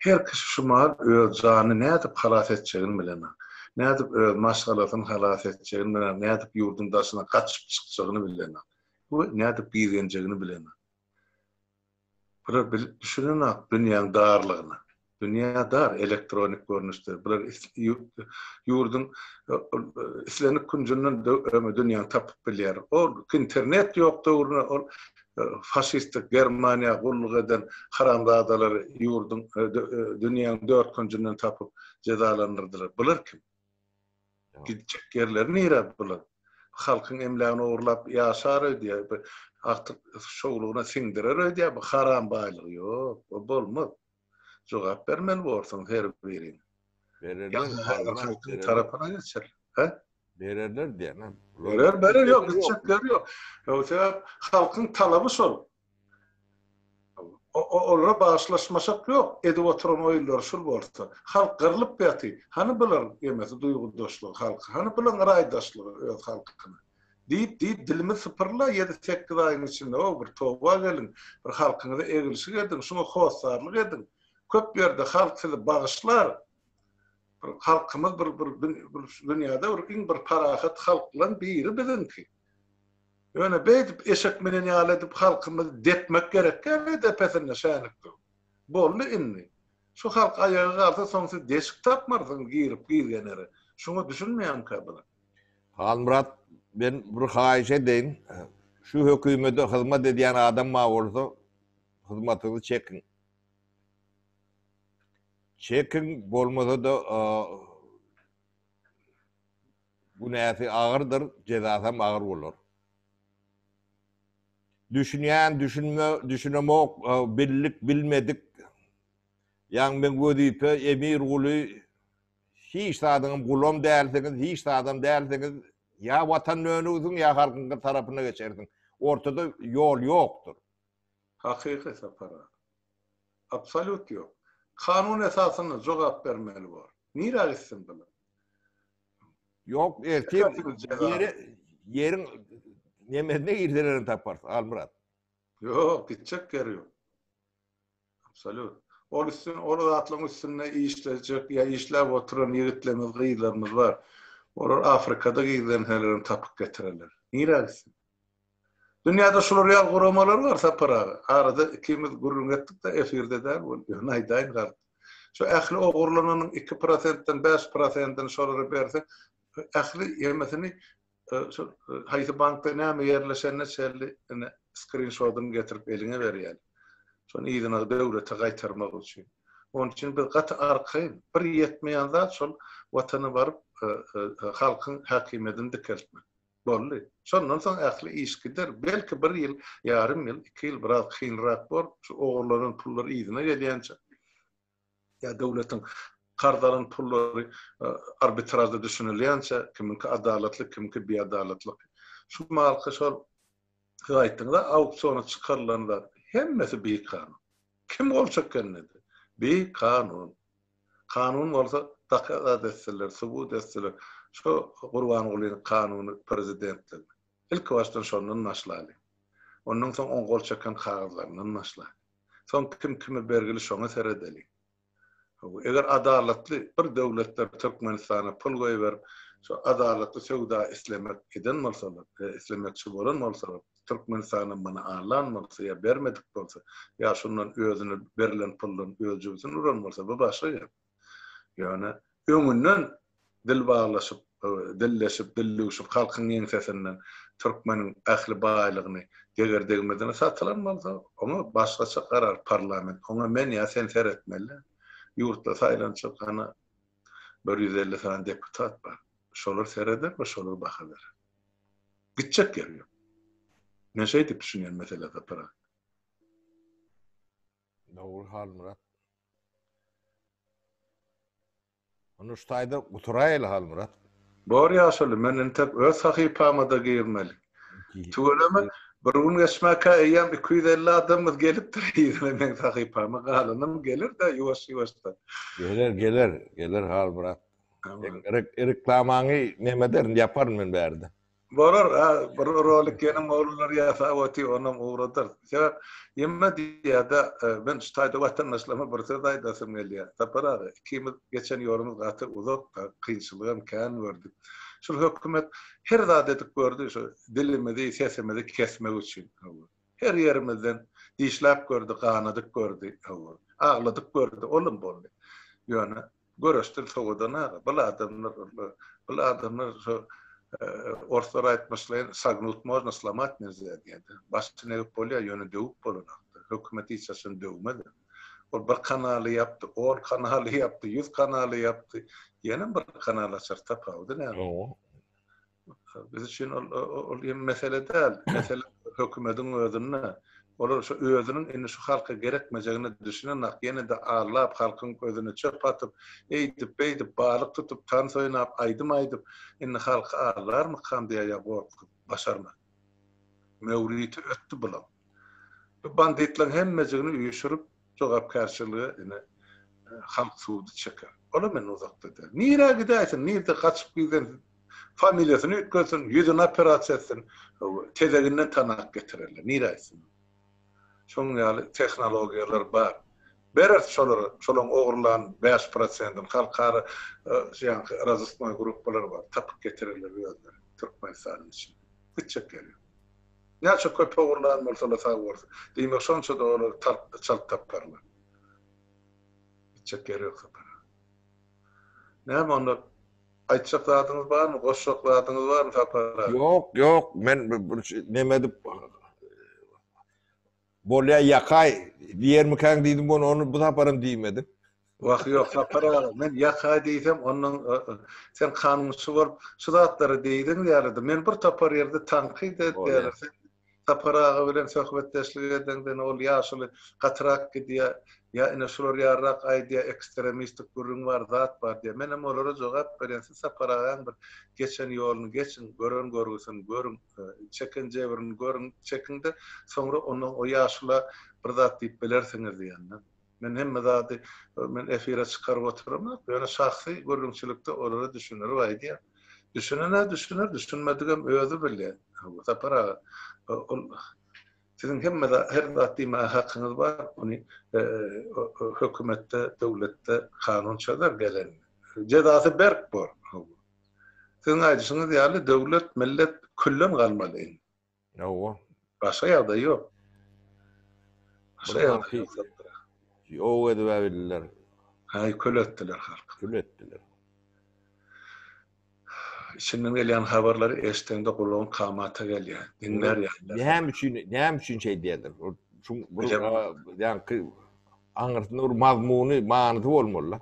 Speaker 1: Her kişi şumal öz jany nädip halas etjegini bilen. Nädip öz maşgalatyny halas etjegini bilen, nädip ýurdun daşyna gaçyp çykjagyny bilen. Bu nädip girenjegini bilen. Bular düşünen dünýäň darlygyny. Dünýä dar elektronik görnüşde. Bular ýurdun islenik kunjundan dünýäň tapyp bilýär. O internet ýok döwrüne faşistik Germaniýa gulluk eden haramzadalary ýurdun dünýäň dört kunjundan tapyp cezalandyrdylar. Bular kim? Gidjek yerler nire bular? Halkyň emlägini ogurlap ýaşar diýär. Artık şoğluğuna sindirer ödeye bu haram baylığı yok. O bolmaz. Cevap vermeli bolsun her birini.
Speaker 2: Verirler.
Speaker 1: Tarafına geçer. He?
Speaker 2: Verirler diye.
Speaker 1: Verir yok. Gidecekler yok. Yoksa halkın talabı sol. Onlara bağışlaşmasak yok. Edip oturan oyunlar şul bolsa. Halk kırılıp yatı. Hani bilen yemesi duygu doşluğu halkı. Hani bilen raydaşlığı halkını. Deyip dilimi sıpırla 7-8 ayın içinde o bir toba gelin, bir halkınıza egilişi edin, şuna hosarlık edin. Köp yerde halk sizi bağışlar. Halkımız bir dünyada bir parahat halkla biri bilin ki. Öyle beydip eşek menen yaledip halkımızı depmek gerek. Gel depesine şanıktı. Bollu inni. Şu halk ayağı kalsa sonsuz deşik tapmarsın girip girgenere. Şunu düşünmeyen kabına.
Speaker 2: Halmurat, ben bir haýyş edeýin. Şu hökümete hyzmat edýän adam ma bolsa, hyzmatyny çekin. Çekin bolmasa da bu näse agyrdyr, jezasam agyr bolar. Düşünýän, düşünemek, billik, bilmedik. Ýa-ni men gödüýpe emir guly hiç sadyňym gulam dälseňiz, hiç adam dälseňiz, ya watan önüňiň ya halkyň tarapyna geçersiň. Ortada ýol ýokdur.
Speaker 1: Hakyky sapara. Absolut ýok. Kanun esasyna jogap bermeli bor. Nire gitsin bilen?
Speaker 2: Ýok, yeriň nemesine girdilerini taparsın, Halmurat.
Speaker 1: Yok, gidecek yer yok. Absolut. Orada atlan üstüne işleyecek, ya işlep oturan yigitlerimiz, gıylarımız var. Orada Afrika'da giydilenlerini tapıp getirirler. Nire gitsin? Dünyada şular yal kurumalar var sapara. Arada ikimiz gurrun ettik de efirde der. Naydayın kaldı. Şu ehli oğurlananın 2%'den 5%'den şoları berse, ehli yemesini haydi bankta näme yerleşenne şerli screenshot'unu getirip eline veriyor. Son iyidina devlete qaytarmak üçin. Onun için bir gat arkayn, bir yetmeyen zat şol watany baryp halkyň hakimiýetini dikeltmek. Bolly. Şondan soň ähli iş gider. Belki bir ýyl, ýarym ýyl, 2 ýyl biraz kynrak bor. Şu oğurlanan pullary iyidina gelýänçe. Ya devletiň kardalan pullary arbitrajda düşünülýänçe, kiminki adalatly, kiminki beadalatly. Şu malky şol gaýtdyňda auksiona çykarlanlar. Hemmesi bir kanun. Kim olacak kendine? Bir kanun. Kanun olsa takat etseler, subut etseler. Şu Gurbanulyň kanunu prezidentlik. İlk baştan şondan naşlaly. Ondan soň on gol çakan kagazlaryndan naşlaly. Soň kim kimi bergili şoňa seredeli. Eger adalatly bir döwletler Türkmenistana pul goýber, şu adalatly sowda islemek eden bolsalar, islemekçi bolan bolsalar, Türkmenistan'ın bana ağlanmasa ya vermedik bolsa ya şundan özüne verilen pulun özübüsünü uranmasa bu başka ya. Yani öňünden dil baglaşyp, dilleşip, dillüşip halkyň ýeňsesinden türkmeniň ähli baýlygyny gegerdegmeden satylanmaly. Onu başgaça karar parlament. Ona men ýa sen seretmeli. Ýurtda saýlançykana 150 tane deputat bar. Şolar sereder we şolar bahalar. Gitjek ýer. Ne şey diýip düşünýän meselede para.
Speaker 2: Doğru hal Murat. Onu ştaýda guturaýyl hal Murat.
Speaker 1: Bor ýaşaly men entek öz sahypama da girmeli. Tuğlama bir gün geçmeka eýem 250 adamız gelip durýar men sahypama galanym gelir de ýuwaş-ýuwaş da.
Speaker 2: Gelir hal Murat. Reklamaňy neme derin ýaparyn men bärde.
Speaker 1: Borar, bir rolik ýene mowlular ýasawaty onam uğradyr. Sebäp ýemme diýerde ben ştaýda watandaşlama bir söz aýdasym gelýär. Tapara ikimiz geçen ýolumyz gaty uzak kynçylygam kän gördük. Şol hökümet her zat edip gördü, şu dilimizi, sesimizi kesmek üçin. Her yerimizden dişläp gördü, ganadyk gördü, agladyk gördü, olum boldy. Ýöne göreşdir soğudan bu adamlar şu ortalar aýtmaşlaryň sagnut можно сломать нельзя diýdi. Başyny polýa ýöne döwüp bolanaňdy. Hökümet ýeçen döwmedi. Ol bir kanaly ýapdy, 10 kanaly ýapdy, 100 kanaly ýapdy. Ýene bir kanal açar tapawdy näme? Biz üçin ol mesele däl. Mesele hökümetiň özüne, olar şu özüniň indi şu halka gerekmejegini düşünen ýene de ağlap halkyň gözüne çöp atyp, eýdip balyk tutup tan soýnap aýdym indi halka ağlarmy kandyýa ýa başarma. Mewriti öttü bulam. Bu banditlaryň hemmejigini üýşürip jogapkarçylygy ine halk suwdy çeker. Ola men uzakda der. Nire gidersin, nire kaçıp giden familyasını ütkösün, yüzüne operasiya etsin, tezeginden tanak getirirler. Nire etsin. Şoň ýaly tehnologiýalar bar. Berer şolaň ogurlan 5%'in halkara razısmay gruplar var. Tapıp getirirler ýönder. Türkmenistan için. Gitjek gelýär. Näçe köp ogurlan bolsa da sağ diýmek şonça da olar çalp taparlar. Gitjek gerek tapar. Näme onda aýtjak zadyňyz barmy? Goşjak zadyňyz barmy tapara?
Speaker 2: Yok, men neme dip bolýa ýakay diýermikäň diýdim onu bu taparym diýmedim.
Speaker 1: Wagt ýok tapara. Men ýakay diýsem onuň sen kanunçy bolup şu zatlary diýdiň ýalydy. Men bir tapar ýerde tanqid edýärsin. Taparaga bilen söhbetdeşlik edenden ol ýaşaly gatrak diýär. Ya ine şular ýarrak aýdýa ekstremistik gurrun var, zat bar diýär. Men hem olara jogap berensiz saparagan bir geçen ýoluny geçin, görgüsün, görün, çekin jebirini görün, çekinde soňra onuň o ýaşla bir zat diýip bilersiňiz diýenden. Men hemme zady men efire çykaryp oturam, ýöne şahsy görgünçilikde olara düşünür aýdýar. Düşünmedigem özü bilýär. Sapara sizin hemme her zatî hakyňyz bar, ony hökümetde, döwletde kanunçalar gelen. Cezasy berk bor. Sizin aýdyşyňyz ýaly döwlet, millet küllen galmaly.
Speaker 2: Ýa-o.
Speaker 1: Başga ýagdaý ýok. Başga ýagdaý ýok.
Speaker 2: Ýok edip bildiler.
Speaker 1: Hay köletdiler halk.
Speaker 2: Köletdiler.
Speaker 1: İçinden gelen haberleri eşitende kulağın kamata gelýär. Dinler ýa.
Speaker 2: Näme üçin şey diýerler? Şu ýa-ni aňyrtynyň mazmuny, manysy bolmaly.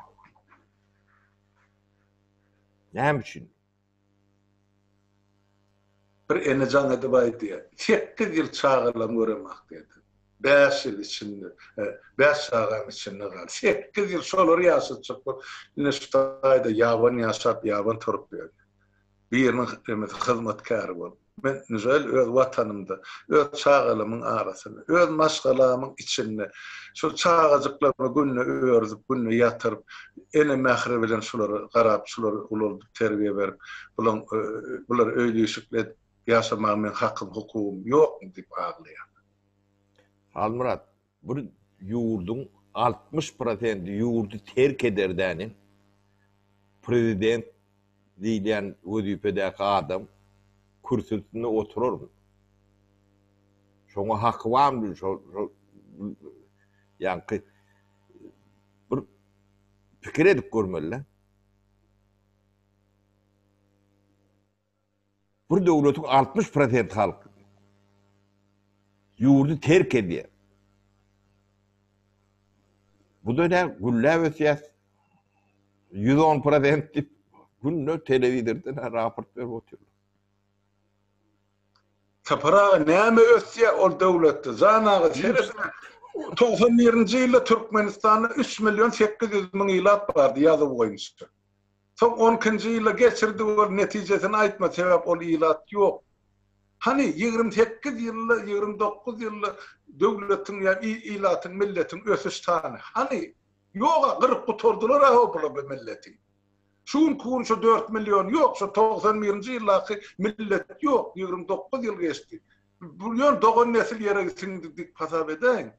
Speaker 2: Näme üçin?
Speaker 1: Bir enejan edip aýdýar. 8 ýyl çağırlam göremek diýdi. 5 ýyl içinde, 5 çağırlam içinde gal. 8 ýyl şolary ýaşadyk çykdyk. Ine şu taýda ýaban ýaşap, ýaban turup berdi. Birinin hizmetkary bol. Men nüzel öz watanymda, öz çağalymyň arasynda, öz maşgalamyň içinde şu çağajyklary günne öýürdip, günne ýatyryp, ene mähre bilen şolary garap, şolary ululdy terbiýe berip, bular öýlüşikle ýaşamagy men hakkym, hukugum ýok diýip aglaýar.
Speaker 2: Almurat, bu ýurdun 60% ýurdu terk ederdäni prezident diýen wezipedäki adam kürsüsinde oturur. Şoňa haky barmy? Bir Pikir edip görmeli. Bu döwletin 60% halk yurdu terk ediyor. Bu da ne? Gülle ve siyas 110% dip günlü televizyonda raport verip oturuyor.
Speaker 1: Tapara näme ötse ol döwletde zanagy seresine 91-nji ýylda Türkmenistanda 3 milyon 800 000 ilat bardy ýazyp goýmuşdy. Son 12-nji ýylda geçirdi bol netijesini aýtma sebäp ol ilat ýok. Hani 28 ýylda 29 ýylda döwletiň ýa ilatyň milletiň ösüş tany. Hani ýoga 40 guturdular ha bu milleti. Şun kun şu 4 milyon yok, şu 91-nji ýyllaky millet yok, 29 ýyl geçdi. Bu ýön dogan nesil ýere singdik hasap edeň.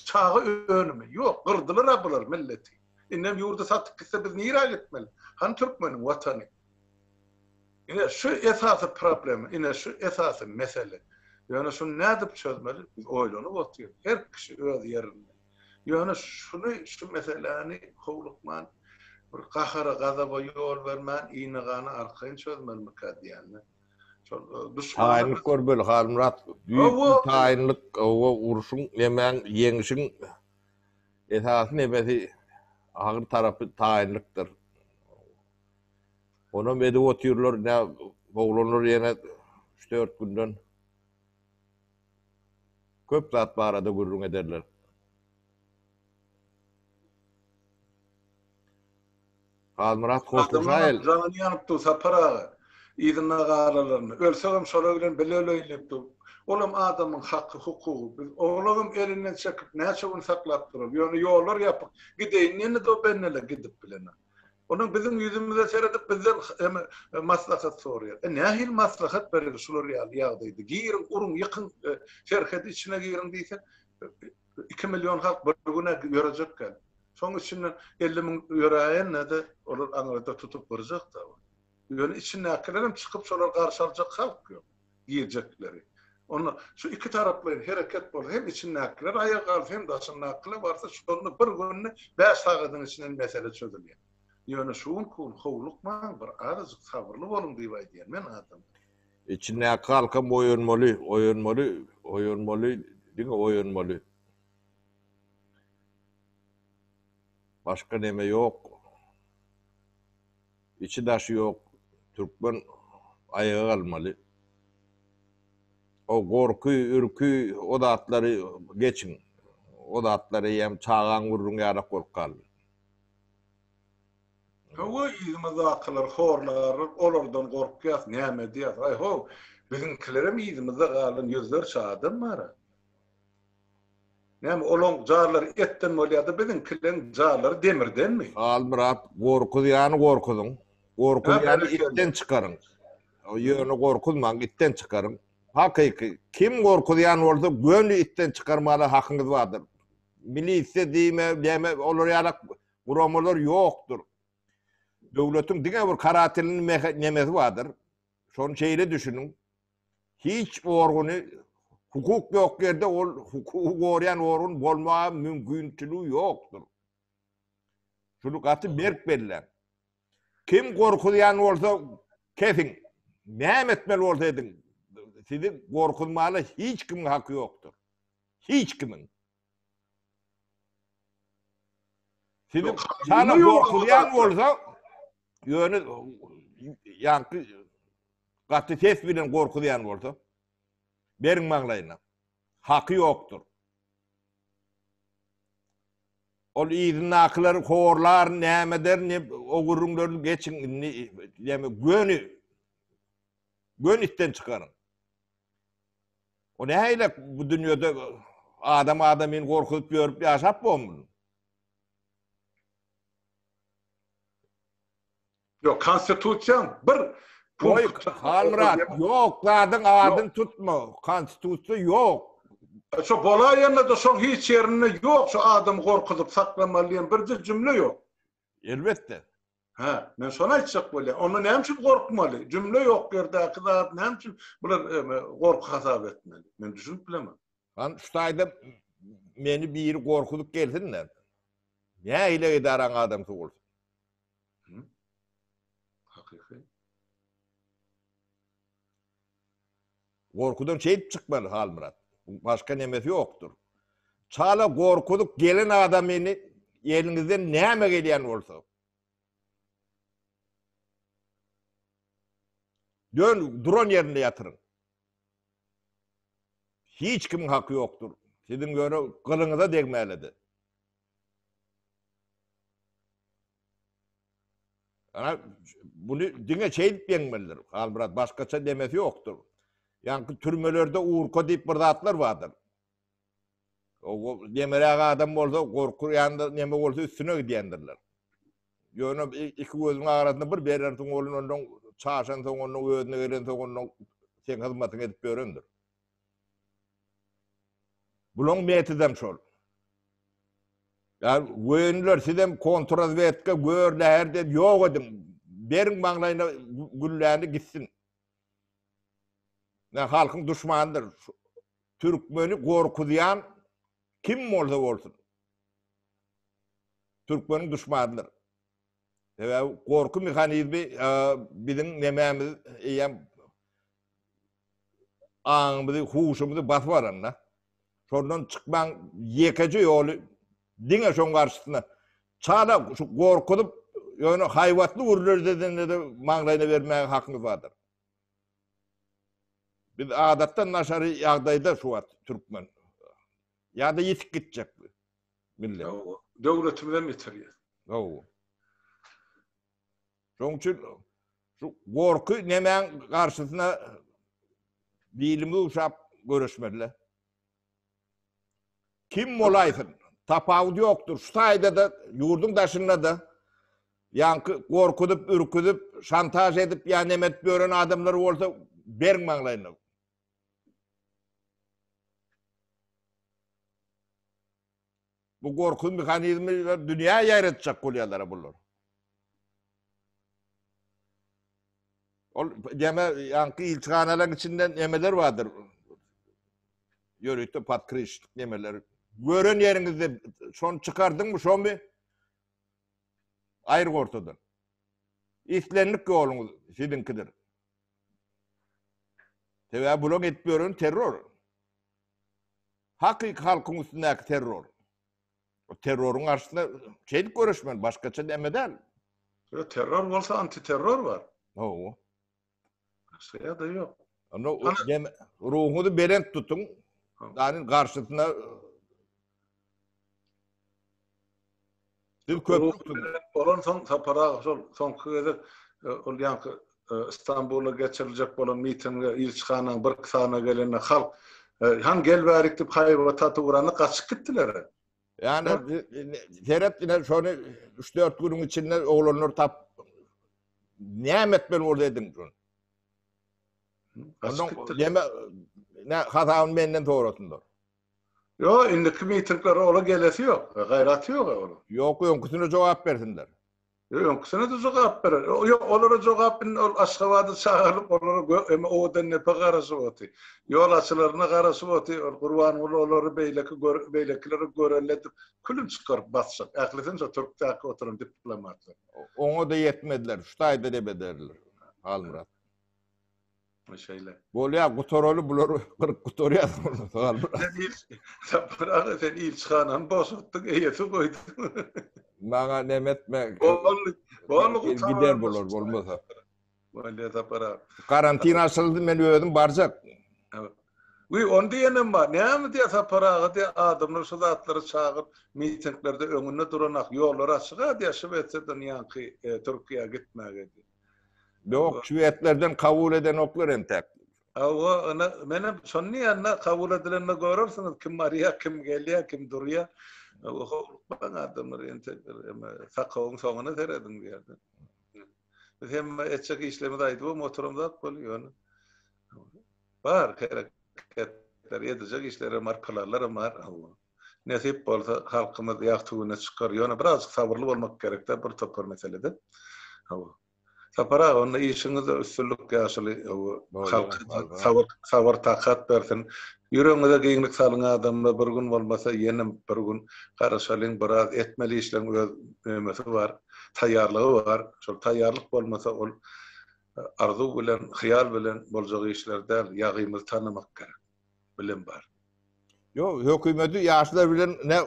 Speaker 1: Çağı önüme yok, gırdılar abular milleti. İnnem yurda sattık gitse biz nira gitmeli. Han Türkmenin vatanı. Yine şu esası problem, yine şu esası mesele. Yani şunu ne edip çözmeli? Biz oylanıp oturuyoruz. Her kişi öz yerinde. Yani şu meseleni kovlukman, bir kahara gazaba yol vermen, iğneğanı arkayın çözmeli mükaddiyenle.
Speaker 2: Taýynlyk görbeli Halmurat. Büyük bir taýynlyk o uruşun hemen yeňişin esasy nebesi agyr tarapy taýynlykdyr. Onu medip oturýarlar, ne boglanlar ýene 3-4 günden köp zat barada gurrun ederler. Halmurat Hoşgorsaýl
Speaker 1: Jany ýanypdy sapara. İzine garalarını. Ölsegem şola bilen beleleýlepdi. Olam adamyň hakkı, hukuky. Biz oğlum elinden çekip näçe gün saklap durup, ýöne ýollar ýapyp, gideýin ýene de bennele gidip bilen. Onun bizim yüzümüze seyredip bizden maslahat soruyor. Nähil maslahat berer şular ýagdaýdy. Girin, urun, ýykyn şerheti içine girin diýsen 2 milyon halk bir güne görecekler. Şoň üçin 50 000 ýöräýän näde olar aňyrda tutup barjak da. Yani içine akıllarım çıkıp şolar karşı alacak halk yok. Yiyecekleri. Onu şu iki taraflı hareket bol. Hem içine akıllar ayağa kalk hem de aşağına akıllar varsa şunu bir gününe 5 saatin içinde mesele çözülüyor. Yani şuun kun hovlukman bir azıcık sabırlı olun diye men adam.
Speaker 2: İçine kalkam oyunmalı. Başka neme yok. İçi daşı yok. Türkmen ayağa kalmalı. O korku, ürkü, o da atları geçin. O da atları hem çağan vurun yarak korkalı.
Speaker 1: O izimize akılır, horlar, olardan korkuyat, neyme diyat. Ay ho, bizimkilerim izimize kalın, yüzler çağdım var. Neyme, olon carlar etten mi oluyordu, bizimkilerin carları demirden mi?
Speaker 2: Almurat, korkudun. Korkuyanı itten çıkarın. O yönü korkulman, itten çıkarın. Hakiki, kim korkuyan olsa gönlü itten çıkarmalı hakkınız vardır. Milisiya diyme, olur yarak kuramlar yoktur. Devletin dine bir karatilinin nemesi vardır. Son şeyle düşünün. Hiç orgunu, hukuk yok yerde hukuku koruyan orgun bolmaya mümkünçülüğü yoktur. Şunu katı berk belirlen. Kim korkuyan olsa kesin, näme etmeli olsa edin. Sizi korkulmalı hiç kimin hakkı yoktur. Hiç kimin. Sizi sana korkuyan olsa yönü yankı katı ses bilen korkuyan olsa berin mağlayına. Hakkı yoktur. Ol izin akılları horlar, nämeder, ne o gurrunları geçin, gön itten çıkarın. O neyle bu dünyada adamın korkup görüp yaşap boğmun?
Speaker 1: Yok, konstitüsyon bir
Speaker 2: Halmurat, yok, adın tutma, konstitüsyon yok.
Speaker 1: Şu bolaýanda da şoň hiç yerine yok, şu adam korkutup saklamalyň bir cümle yok.
Speaker 2: Elbette.
Speaker 1: Ha, men şonu aýtjak bolýar. Onu näme üçin korkmaly? Cümle yok ýerde, kızat näme üçin bular korku hasap etmeli? Men düşünüp bilemem.
Speaker 2: Şu taýda meni biri korkutup gelsinler. Ne ile idaran adam bolsun.
Speaker 1: Hakiki.
Speaker 2: Gorkudan çeyip çıkmalı Halmurat. Başka nemesi yoktur. Çala gorkuduk gelin adamını elinizden näme gelýän bolsa. Dön duran yerine yatırın. Hiç kimin hakkı yoktur. Sizin göre kılınıza degmelidir. Ana bunu dine çeyip bilmelidir. Halbuki başkaça demesi yoktur. Yani türmelerde uğurko deyip bir zatlar vardır. O demerek adam olsa korkur yanında neme olsa üstüne gidiyendirler. Yönü iki gözün arasında bir berersin olun ondan çarşan son onun özüne gelen son onun sen hizmetini edip göründür. Bulun metidem şol. Yani göğünler sizem kontrol vetke görler de yok edim. Berin mağlayına güllerini gitsin. Ne halkın düşmanıdır. Türkmeni korkudayan kim olsa olsun. Türkmenin düşmanıdır. Evet, korku mekanizmi bizim nememiz, ağımızı, huşumuzu basıp varanla. Sondan çıkman yekeci yolu, dine son karşısına. Çağla korkudup, yani hayvatlı vurulur dediğinde de mağlayına vermeye hakkımız vardır. Biz adattan naşarı yağdayda şu var Türkmen. Ya da yitik gidecek millet.
Speaker 1: Devletimden bitiriyor.
Speaker 2: Oo. Onun için şu korku nemen karşısına bilimi uşap görüşmediler. Kim olaysın? Tapavut yoktur. Şu sayede da yurdun taşında da yankı korkudup, ürküdüp, şantaj edip ya nemet gören adamları olsa berin mağlayın. Bu korku mekanizmi dünya yaratacak kolyalara bunlar. Deme yankı ilçhanaların içinden yemeler vardır. Yörükte patkırışlık yemeler. Gören yerinizde son çıkardın mı son bir ayrı ortadan. İslenlik yolunuz sizinkidir. Tabi bulun etmiyorun terör. Hakik halkın üstündeki terör. O terörün karşısında şeylik görüşmen, başkaça demeden.
Speaker 1: Terör olsa anti-terör var.
Speaker 2: Oo.
Speaker 1: Şey da yok.
Speaker 2: Ruhunu belent tutun. Yani karşısına
Speaker 1: olan son para son köyde yankı İstanbul'a geçirilecek olan mitinge ilçhana bir kısana gelene halk han gelberik dip hayvata uğranı kaçıp gittiler.
Speaker 2: Yani seyret yine şöyle 3-4 günün içinde oğlanlar tap nimet ben orada edim. Ondan ne hatam benden doğrusunda.
Speaker 1: Yo, indiki mitinglere ola gelesi yok. Gayratı yok ola.
Speaker 2: Yok, yonkısına cevap versinler.
Speaker 1: Yonkısına da cevap verir. Yok, onlara cevap Aşgabat'ı çağırıp onlara odan nepe karası oti. Yol açılarına karası oti. Kurban onları beylekileri görelletip külüm çıkarıp basacak. Aklitince Türk'teki oturan diplomatlar.
Speaker 2: Ona da yetmediler. Şutayda debederler. Halmurat.
Speaker 1: Şeyler.
Speaker 2: Bolya kutorolu bulur 40 kutor yazmış.
Speaker 1: Sen ilçhanan boşalttın, eyesi koydun.
Speaker 2: Bana nemetme.
Speaker 1: Gider
Speaker 2: bulur, olmasa.
Speaker 1: Bolya da para.
Speaker 2: Karantina açıldı, ben öğredim, barcak.
Speaker 1: Onu diyenim var. Ne mi diye para diye adamlar şu zatları çağırıp mitinglerde önüne duranak yolları açığa diye Şüvetse'den yankı Türkiye'ye gitmeye gidiyor.
Speaker 2: Yok, Şüvetlerden kabul eden oklar entek.
Speaker 1: Benim sonni yanına kabul edilenle görürsünüz. Kim araya, kim geliyor, kim duruyor. Bana adamlar entek. Sakavun sonuna teredin diye. Hem etçek işlemi de aydı bu motorumda koyuyor. Var hareketler edecek işleri markalarlar var. Nasip olsa halkımız yaktığını çıkarıyor. Birazcık sabırlı olmak gerektir bir topar meselede. Sapara onu işinize üstünlük ýaşaly halk
Speaker 2: Bolýan,
Speaker 1: sabır takat bersin. Yüreğinize giňlik salyň adamla bir gün bolmasa ýenem bir gün garaşalyň biraz etmeli işleň öz memesi bar, taýýarlygy bar. Şol taýýarlyk bolmasa ol arzu bilen, hyýal bilen boljak işlerde ýagymyzy tanamak gerek. Bilen bar.
Speaker 2: Yo, hökümeti ýaşlar bilen ne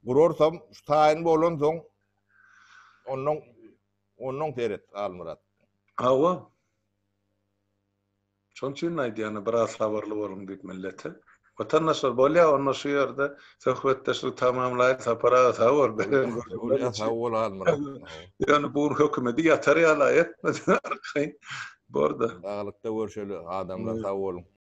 Speaker 2: gurorsam taýin bolan soň onun teret almırat.
Speaker 1: Hawa. Şonçun aýdýany biraz sabarly bolun diýip millete. Vatandaşlar bolýa onu şu ýerde söhbetdeşlik tamamlaýyp sapara sabor beren.
Speaker 2: Bolýa sabor almırat.
Speaker 1: Yani bu hökümeti ýatar ýala etmedi arkayın. Bu arada.
Speaker 2: Dağlıkta görşeli adamlar sağ olun.